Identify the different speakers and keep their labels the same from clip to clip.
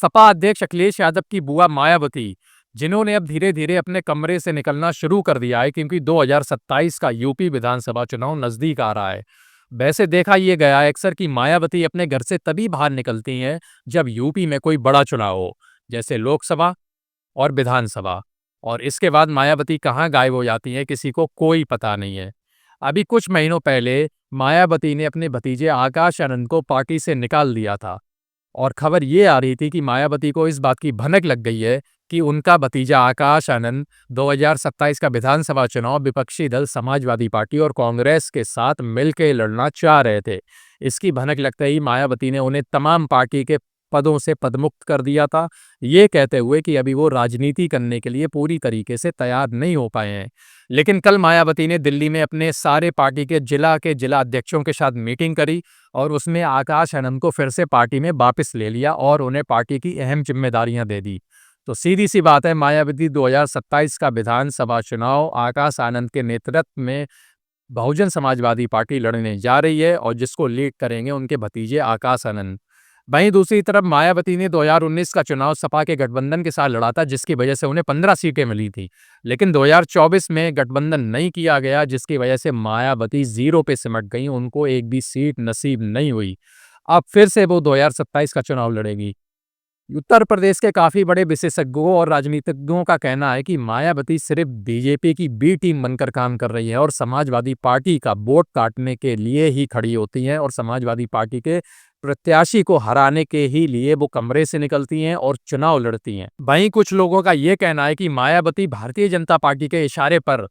Speaker 1: सपा अध्यक्ष अखिलेश यादव की बुआ मायावती, जिन्होंने अब धीरे-धीरे अपने कमरे से निकलना शुरू कर दिया है क्योंकि 2027 का यूपी विधानसभा चुनाव नजदीक आ रहा है। वैसे देखा ये गया है अक्सर कि मायावती अपने घर से तभी बाहर निकलती हैं जब यूपी में कोई बड़ा चुनाव हो, जैसे लोकसभा और विधानसभा। और इसके बाद मायावती कहाँ गायब हो जाती हैं किसी को कोई पता नहीं है। अभी कुछ महीनों पहले मायावती ने अपने भतीजे आकाश आनंद को पार्टी से निकाल दिया था। और खबर ये आ रही थी कि मायावती को इस बात की भनक लग गई है कि उनका भतीजा आकाश आनंद 2027 का विधानसभा चुनाव विपक्षी दल समाजवादी पार्टी और कांग्रेस के साथ मिलकर लड़ना चाह रहे थे। इसकी भनक लगते ही मायावती ने उन्हें तमाम पार्टी के पदों से पदमुक्त कर दिया था, ये कहते हुए कि अभी वो राजनीति करने के लिए पूरी तरीके से तैयार नहीं हो पाए हैं। लेकिन कल मायावती ने दिल्ली में अपने सारे पार्टी के जिला अध्यक्षों के साथ मीटिंग करी और उसमें आकाश आनंद को फिर से पार्टी में वापस ले लिया और उन्हें पार्टी की अहम जिम्मेदारियां दे दी। तो सीधी सी बात है, मायावती 2027 का विधानसभा चुनाव आकाश आनंद के नेतृत्व में बहुजन समाजवादी पार्टी लड़ने जा रही है और जिसको लीड करेंगे उनके भतीजे आकाश आनंद। वहीं दूसरी तरफ मायावती ने 2019 का चुनाव सपा के गठबंधन के साथ लड़ा था, जिसकी वजह से उन्हें 15 सीटें मिली थी। लेकिन 2024 में गठबंधन नहीं किया गया, जिसकी वजह से मायावती जीरो पे सिमट गई, उनको एक भी सीट नसीब नहीं हुई। अब फिर से वो 2027 का चुनाव लड़ेंगी। उत्तर प्रदेश के काफी बड़े विशेषज्ञों और राजनीतिज्ञों का कहना है कि मायावती सिर्फ बीजेपी की बी टीम बनकर काम कर रही है और समाजवादी पार्टी का वोट काटने के लिए ही खड़ी होती हैं और समाजवादी पार्टी के प्रत्याशी को हराने के ही लिए वो कमरे से निकलती हैं और चुनाव लड़ती हैं। वहीं कुछ लोगों का ये कहना है कि मायावती भारतीय जनता पार्टी के इशारे पर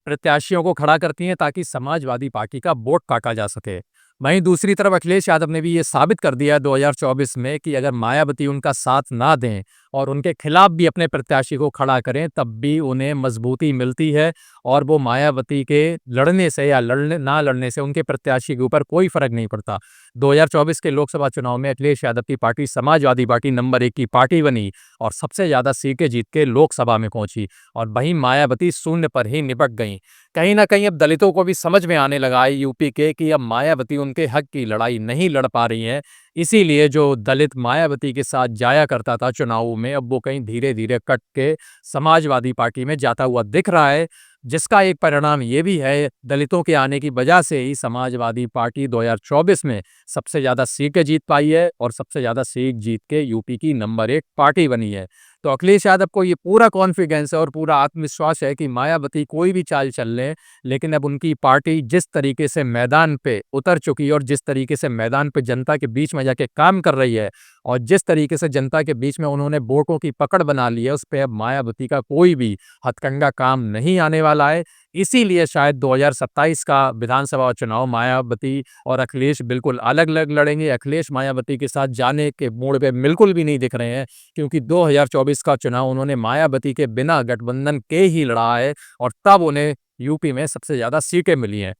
Speaker 1: प्रत्याशियों को खड़ा करती हैं ताकि समाजवादी पार्टी का वोट काटा जा सके। वहीं दूसरी तरफ अखिलेश यादव ने भी ये साबित कर दिया 2024 में कि अगर मायावती उनका साथ ना दें और उनके खिलाफ भी अपने प्रत्याशी को खड़ा करें तब भी उन्हें मजबूती मिलती है और वो मायावती के लड़ने से या लड़ने ना लड़ने से उनके प्रत्याशी के ऊपर कोई फर्क नहीं पड़ता। 2024 के लोकसभा चुनाव में अखिलेश यादव की पार्टी समाजवादी पार्टी नंबर 1 की पार्टी बनी और सबसे ज्यादा सीटें जीत के लोकसभा में पहुंची और वहीं मायावती शून्य पर ही निपट गई। कहीं ना कहीं अब दलितों को भी समझ में आने लगा है यूपी के कि अब मायावती उनके हक की लड़ाई नहीं लड़ पा रही हैं। इसीलिए जो दलित मायावती के साथ जाया करता था चुनावों में, अब वो कहीं धीरे धीरे कट के समाजवादी पार्टी में जाता हुआ दिख रहा है, जिसका एक परिणाम ये भी है दलितों के आने की वजह से ही समाजवादी पार्टी 2024 में सबसे ज़्यादा सीटें जीत पाई है और सबसे ज़्यादा सीट जीत के यूपी की नंबर 1 पार्टी बनी है। तो अखिलेश यादव को ये पूरा कॉन्फिडेंस है और पूरा आत्मविश्वास है कि मायावती कोई भी चाल चल लें, लेकिन अब उनकी पार्टी जिस तरीके से मैदान पे उतर चुकी है और जिस तरीके से मैदान पे जनता के बीच में जाके काम कर रही है और जिस तरीके से जनता के बीच में उन्होंने वोटों की पकड़ बना ली है, उस पे अब मायावती का कोई भी हथकंडा काम नहीं आने वाला है। इसीलिए शायद 2027 का विधानसभा चुनाव मायावती और अखिलेश बिल्कुल अलग-अलग लड़ेंगे। अखिलेश मायावती के साथ जाने के मोड़ पे बिल्कुल भी नहीं दिख रहे हैं क्योंकि 2024 का चुनाव उन्होंने मायावती के बिना गठबंधन के ही लड़ा है और तब उन्हें यूपी में सबसे ज़्यादा सीटें मिली हैं।